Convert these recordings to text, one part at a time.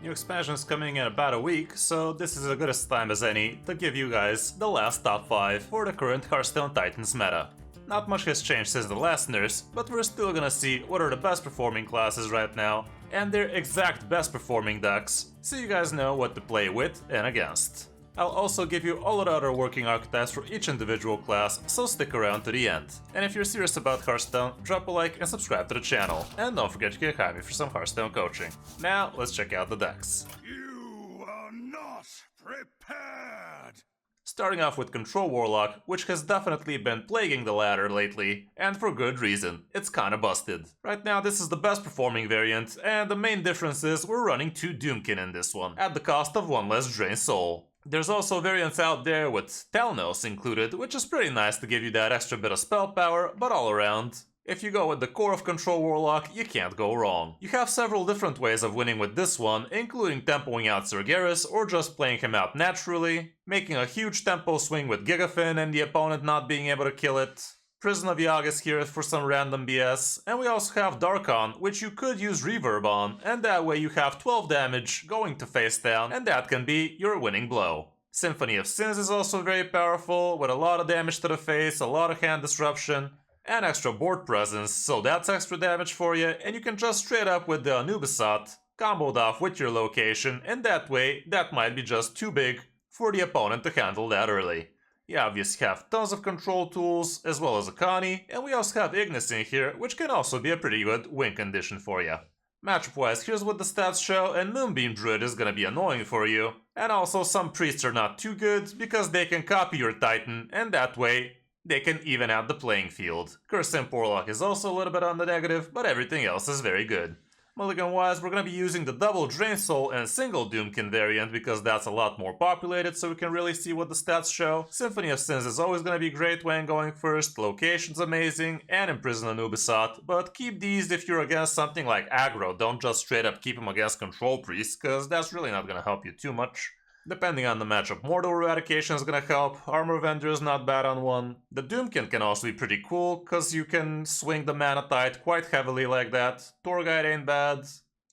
New expansion is coming in about a week, so this is as good a time as any to give you guys the last top 5 for the current Hearthstone Titans meta. Not much has changed since the last nerfs, but we're still gonna see what are the best performing classes right now, and their exact best performing decks, so you guys know what to play with and against. I'll also give you all of the other working archetypes for each individual class, so stick around to the end. And if you're serious about Hearthstone, drop a like and subscribe to the channel. And don't forget you can hire me for some Hearthstone coaching. Now, let's check out the decks. You are not prepared! Starting off with Control Warlock, which has definitely been plaguing the ladder lately, and for good reason. It's kinda busted. Right now this is the best performing variant, and the main difference is we're running 2 Doomkin in this one, at the cost of 1 less Drain Soul. There's also variants out there with Telnos included, which is pretty nice to give you that extra bit of spell power, but all around, if you go with the core of Control Warlock, you can't go wrong. You have several different ways of winning with this one, including tempoing out Sargeras or just playing him out naturally, making a huge tempo swing with Gigafin and the opponent not being able to kill it, Prison of Yaga's here for some random BS, and we also have Darkon, which you could use Reverb on, and that way you have 12 damage going to face down, and that can be your winning blow. Symphony of Sins is also very powerful, with a lot of damage to the face, a lot of hand disruption, and extra board presence, so that's extra damage for you, and you can just straight up with the Anubisat, comboed off with your location, and that way, that might be just too big for the opponent to handle that early. You obviously have tons of control tools, as well as Akani, and we also have Ignis in here, which can also be a pretty good win condition for you. Matchup-wise, here's what the stats show, and Moonbeam Druid is gonna be annoying for you, and also some priests are not too good, because they can copy your Titan, and that way, they can even out the playing field. Curse Imp Warlock is also a little bit on the negative, but everything else is very good. Mulligan-wise, we're going to be using the double Drain Soul and single Doomkin variant because that's a lot more populated, so we can really see what the stats show. Symphony of Sins is always going to be great when going first, Location's amazing, and Imprison Anubisat, but keep these if you're against something like aggro, don't just straight up keep them against Control Priests, cause that's really not going to help you too much. Depending on the matchup, Mortal Eradication is gonna help, Armor Vendor is not bad on one. The Doomkin can also be pretty cool, cause you can swing the Mana Tide quite heavily like that. Tour Guide ain't bad.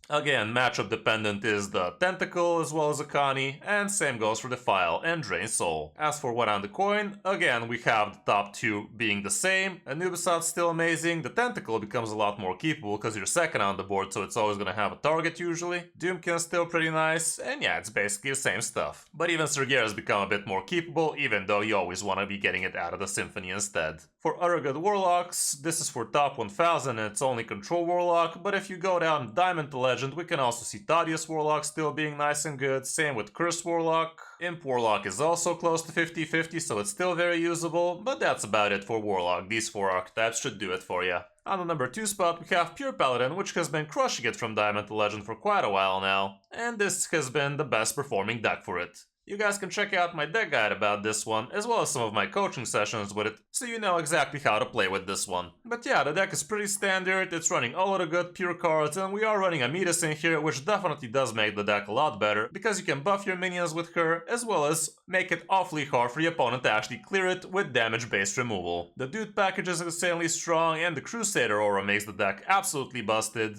Again, matchup dependent is the Tentacle as well as Akani, and same goes for Defile and Drain Soul. As for what on the coin, again we have the top 2 being the same, Anubisat's still amazing, the Tentacle becomes a lot more keepable because you're second on the board so it's always gonna have a target usually. Doomkin's still pretty nice, and yeah, it's basically the same stuff. But even Sargeras become a bit more keepable, even though you always want to be getting it out of the Symphony instead. For other good Warlocks, this is for top 1000 and it's only Control Warlock, but if you go down Diamond to Legend, we can also see Thaddeus Warlock still being nice and good, same with Curse Warlock. Imp Warlock is also close to 50-50, so it's still very usable, but that's about it for Warlock. These 4 archetypes should do it for you. On the number 2 spot, we have Pure Paladin, which has been crushing it from Diamond to Legend for quite a while now, and this has been the best performing deck for it. You guys can check out my deck guide about this one, as well as some of my coaching sessions with it, so you know exactly how to play with this one. But yeah, the deck is pretty standard, it's running all of the good pure cards, and we are running a Midas in here, which definitely does make the deck a lot better, because you can buff your minions with her, as well as make it awfully hard for the opponent to actually clear it with damage-based removal. The Dude package is insanely strong, and the Crusader aura makes the deck absolutely busted.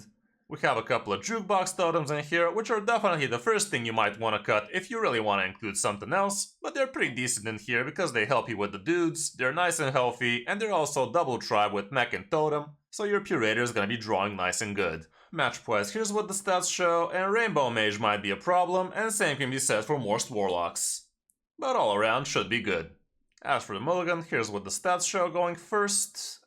We have a couple of jukebox totems in here, which are definitely the first thing you might want to cut if you really want to include something else, but they're pretty decent in here because they help you with the dudes, they're nice and healthy, and they're also double tribe with mech and totem, so your Purator is gonna be drawing nice and good. Matchup-wise, here's what the stats show, and Rainbow Mage might be a problem, and same can be said for most Warlocks. But all around should be good. As for the Mulligan, here's what the stats show going first.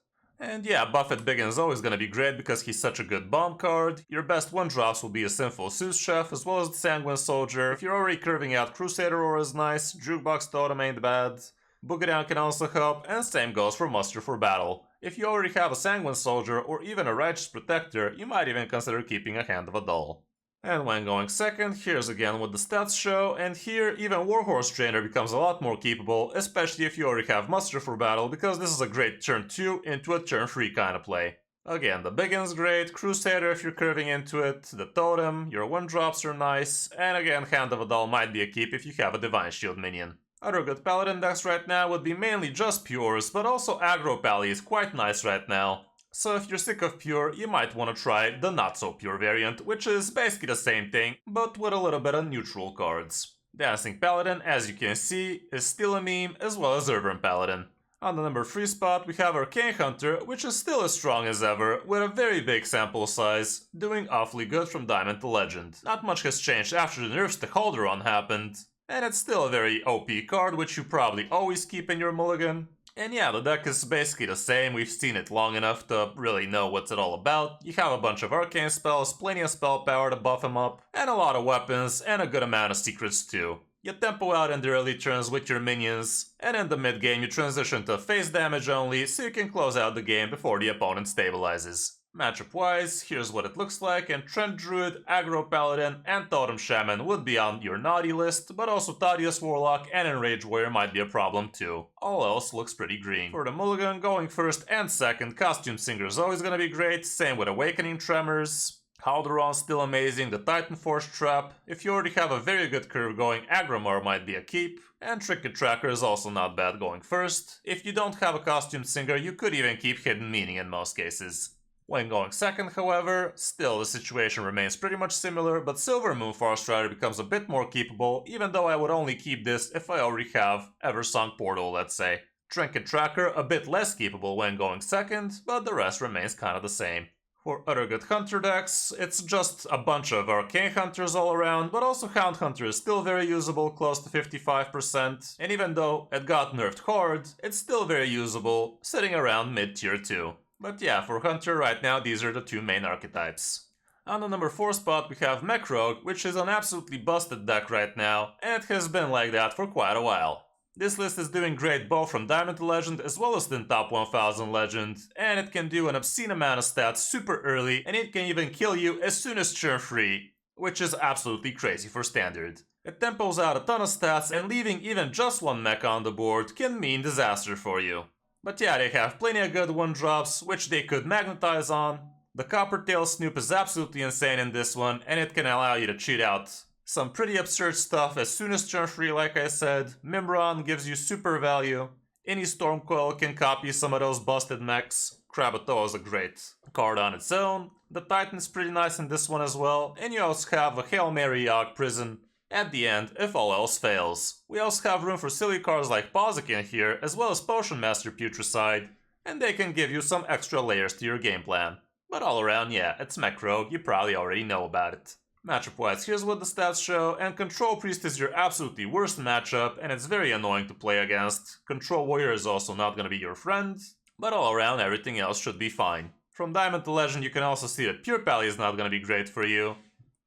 And yeah, Buffett Biggin is always gonna be great because he's such a good bomb card. Your best 1-drops will be a Sinful Sous Chef as well as the Sanguine Soldier. If you're already curving out, Crusader Aura is nice, Jukebox Totem ain't bad. Boogie Down can also help, and same goes for Muster for Battle. If you already have a Sanguine Soldier or even a Righteous Protector, you might even consider keeping a Hand of a Doll. And when going second, here's again what the stats show, and here even Warhorse Trainer becomes a lot more keepable, especially if you already have Muster for Battle, because this is a great turn 2 into a turn 3 kind of play. Again, the Biggin's great, Crusader if you're curving into it, the Totem, your 1-drops are nice, and again Hand of a Doll might be a keep if you have a Divine Shield minion. Other good Paladin decks right now would be mainly just Pures, but also Aggro Pally is quite nice right now. So if you're sick of pure, you might want to try the not so pure variant, which is basically the same thing, but with a little bit of neutral cards. Dancing Paladin, as you can see, is still a meme, as well as Urban Paladin. On the number 3 spot, we have Arcane Hunter, which is still as strong as ever, with a very big sample size, doing awfully good from Diamond to Legend. Not much has changed after the nerfs to Calderon happened, and it's still a very OP card, which you probably always keep in your mulligan. And yeah, the deck is basically the same, we've seen it long enough to really know what's it all about. You have a bunch of arcane spells, plenty of spell power to buff them up, and a lot of weapons, and a good amount of secrets too. You tempo out in the early turns with your minions, and in the mid game you transition to face damage only so you can close out the game before the opponent stabilizes. Matchup wise, here's what it looks like, and Trent Druid, Aggro Paladin, and Totem Shaman would be on your naughty list, but also Thaddeus Warlock and Enraged Warrior might be a problem too. All else looks pretty green. For the mulligan, going first and second, Costume Singer is always gonna be great, same with Awakening Tremors. Calderon's still amazing, the Titan Force Trap. If you already have a very good curve going, Agromar might be a keep. And Trinket Tracker is also not bad going first. If you don't have a Costume Singer, you could even keep Hidden Meaning in most cases. When going second, however, still the situation remains pretty much similar, but Silver Moon Farstrider becomes a bit more keepable, even though I would only keep this if I already have Eversong Portal, let's say. Trinket Tracker a bit less keepable when going second, but the rest remains kind of the same. For other good Hunter decks, it's just a bunch of Arcane Hunters all around, but also Hound Hunter is still very usable, close to 55%, and even though it got nerfed hard, it's still very usable, sitting around mid-tier 2. But yeah, for Hunter right now, these are the two main archetypes. On the number 4 spot we have Mech Rogue, which is an absolutely busted deck right now, and it has been like that for quite a while. This list is doing great both from Diamond to Legend as well as in top 1000 Legend, and it can do an obscene amount of stats super early, and it can even kill you as soon as turn free, which is absolutely crazy for Standard. It tempos out a ton of stats, and leaving even just one mech on the board can mean disaster for you. But yeah, they have plenty of good 1-drops, which they could magnetize on. The Coppertail Snoop is absolutely insane in this one, and it can allow you to cheat out some pretty absurd stuff as soon as turn free, like I said. Mimron gives you super value. Any Stormcoil can copy some of those busted mechs. Krabatoa is a great card on its own. The Titan's pretty nice in this one as well. And you also have a Hail Mary Yogg Prison at the end if all else fails. We also have room for silly cards like Pozikin here, as well as Potion Master Putricide, and they can give you some extra layers to your game plan. But all around, yeah, it's Mech Rogue, you probably already know about it. Matchup wise, here's what the stats show, and Control Priest is your absolutely worst matchup, and it's very annoying to play against. Control Warrior is also not gonna be your friend, but all around everything else should be fine. From Diamond to Legend you can also see that Pure Pally is not gonna be great for you,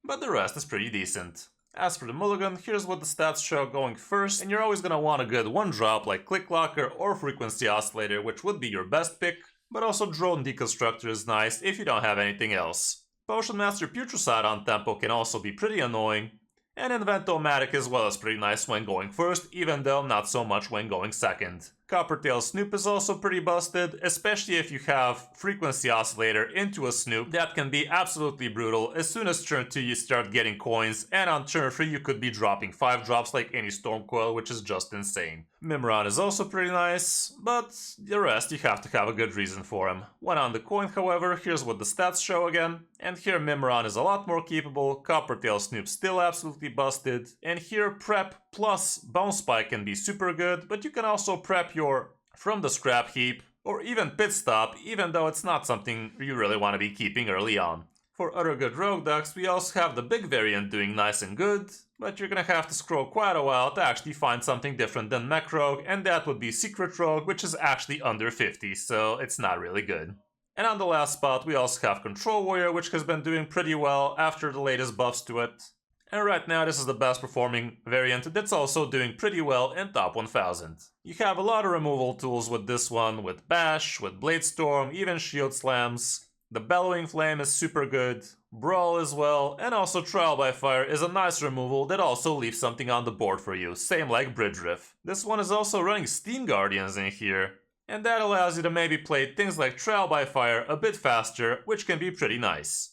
but the rest is pretty decent. As for the mulligan, here's what the stats show going first, and you're always gonna want a good 1-drop like Click Locker or Frequency Oscillator, which would be your best pick, but also Drone Deconstructor is nice if you don't have anything else. Potion Master Putricide on tempo can also be pretty annoying, and Inventomatic as well is pretty nice when going first, even though not so much when going second. Coppertail Snoop is also pretty busted, especially if you have Frequency Oscillator into a Snoop. That can be absolutely brutal. As soon as turn 2 you start getting coins, and on turn 3 you could be dropping 5-drops like any Stormcoil, which is just insane. Mimron is also pretty nice, but the rest you have to have a good reason for him. When on the coin, however, here's what the stats show again, and here Mimron is a lot more keepable, Coppertail Snoop still absolutely busted, and here Prep plus Bone Spike can be super good, but you can also prep your From the Scrap Heap or even Pit Stop, even though it's not something you really want to be keeping early on. For other good rogue decks, we also have the big variant doing nice and good, but you're gonna have to scroll quite a while to actually find something different than Mech Rogue, and that would be Secret Rogue, which is actually under 50, so it's not really good. And on the last spot, we also have Control Warrior, which has been doing pretty well after the latest buffs to it. And right now this is the best performing variant that's also doing pretty well in top 1000. You have a lot of removal tools with this one, with Bash, with Blade Storm, even Shield Slams. The Bellowing Flame is super good, Brawl as well, and also Trial by Fire is a nice removal that also leaves something on the board for you, same like Bridge Riff. This one is also running Steam Guardians in here, and that allows you to maybe play things like Trial by Fire a bit faster, which can be pretty nice.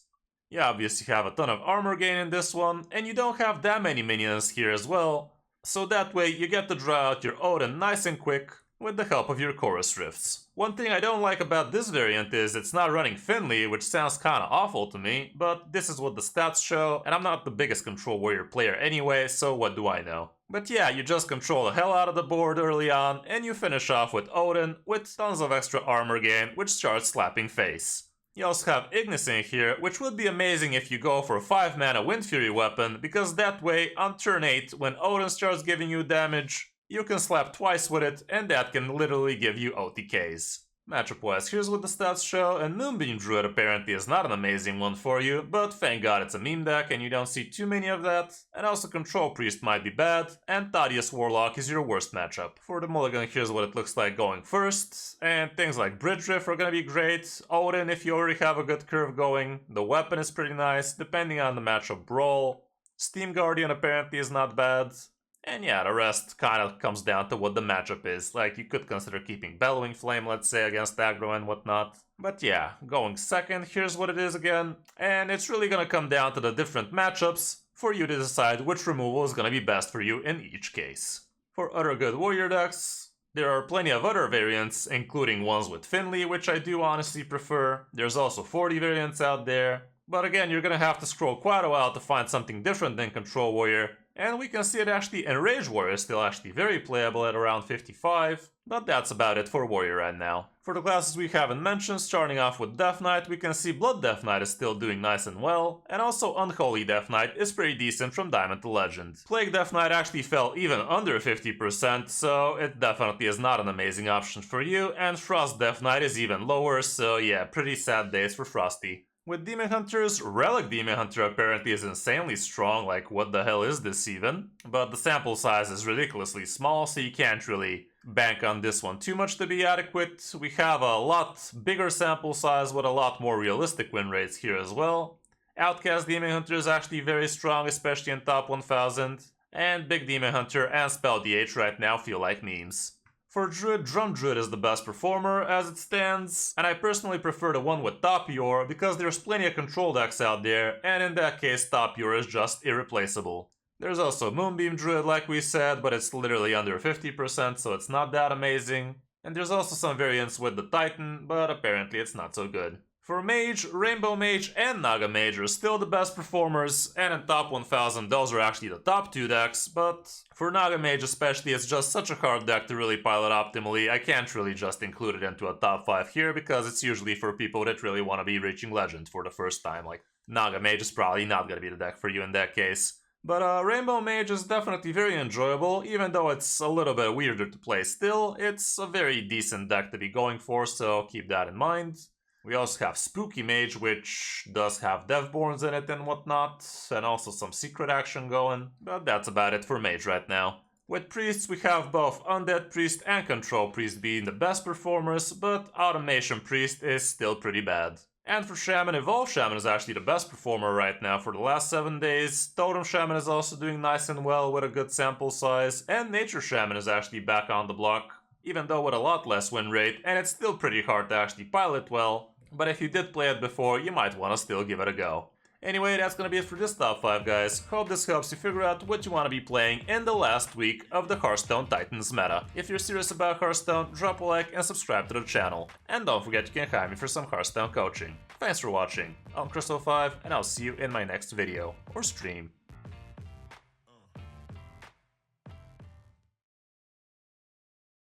You obviously have a ton of armor gain in this one, and you don't have that many minions here as well, so that way you get to draw out your Odin nice and quick, with the help of your Chorus Rifts. One thing I don't like about this variant is it's not running Finley, which sounds kinda awful to me, but this is what the stats show, and I'm not the biggest Control Warrior player anyway, so what do I know? But yeah, you just control the hell out of the board early on, and you finish off with Odin with tons of extra armor gain, which starts slapping face. You also have Ignis in here, which would be amazing if you go for a 5 mana Wind Fury weapon, because that way, on turn 8, when Odin starts giving you damage, you can slap twice with it, and that can literally give you OTKs. Matchup-wise, here's what the stats show, and Moonbeam Druid apparently is not an amazing one for you, but thank god it's a meme deck and you don't see too many of that. And also Control Priest might be bad, and Thaddeus Warlock is your worst matchup. For the mulligan, here's what it looks like going first, and things like Bridge Riff are gonna be great, Odin if you already have a good curve going, the weapon is pretty nice, depending on the matchup Brawl, Steam Guardian apparently is not bad. And yeah, the rest kind of comes down to what the matchup is. Like, you could consider keeping Bellowing Flame, let's say, against aggro and whatnot. But yeah, going second, here's what it is again. And it's really gonna come down to the different matchups for you to decide which removal is gonna be best for you in each case. For other good warrior decks, there are plenty of other variants, including ones with Finley, which I do honestly prefer. There's also 40 variants out there. But again, you're gonna have to scroll quite a while to find something different than Control Warrior. And we can see it actually in Rage Warrior is still actually very playable at around 55, but that's about it for Warrior right now. For the classes we haven't mentioned, starting off with Death Knight, we can see Blood Death Knight is still doing nice and well, and also Unholy Death Knight is pretty decent from Diamond to Legend. Plague Death Knight actually fell even under 50%, so it definitely is not an amazing option for you, and Frost Death Knight is even lower, so yeah, pretty sad days for Frosty. With Demon Hunters, Relic Demon Hunter apparently is insanely strong, like what the hell is this even? But the sample size is ridiculously small, so you can't really bank on this one too much to be adequate. We have a lot bigger sample size with a lot more realistic win rates here as well. Outcast Demon Hunter is actually very strong, especially in top 1000. And Big Demon Hunter and Spell DH right now feel like memes. For Druid, Drum Druid is the best performer as it stands, and I personally prefer the one with Top Yor because there's plenty of control decks out there, and in that case Top Yor is just irreplaceable. There's also Moonbeam Druid like we said, but it's literally under 50%, so it's not that amazing. And there's also some variants with the Titan, but apparently it's not so good. For Mage, Rainbow Mage and Naga Mage are still the best performers, and in top 1000 those are actually the top 2 decks, but for Naga Mage especially it's just such a hard deck to really pilot optimally. I can't really just include it into a top 5 here because it's usually for people that really want to be reaching Legend for the first time. Like, Naga Mage is probably not going to be the deck for you in that case. But Rainbow Mage is definitely very enjoyable, even though it's a little bit weirder to play still. It's a very decent deck to be going for, so keep that in mind. We also have Spooky Mage, which does have Deathborns in it and whatnot, and also some secret action going, but that's about it for Mage right now. With Priests, we have both Undead Priest and Control Priest being the best performers, but Automation Priest is still pretty bad. And for Shaman, Evolve Shaman is actually the best performer right now for the last 7 days. Totem Shaman is also doing nice and well with a good sample size, and Nature Shaman is actually back on the block, even though with a lot less win rate, and it's still pretty hard to actually pilot well. But if you did play it before, you might want to still give it a go. Anyway, that's gonna be it for this top 5, guys. Hope this helps you figure out what you want to be playing in the last week of the Hearthstone Titans meta. If you're serious about Hearthstone, drop a like and subscribe to the channel. And don't forget you can hire me for some Hearthstone coaching. Thanks for watching. I'm Kris05, and I'll see you in my next video or stream.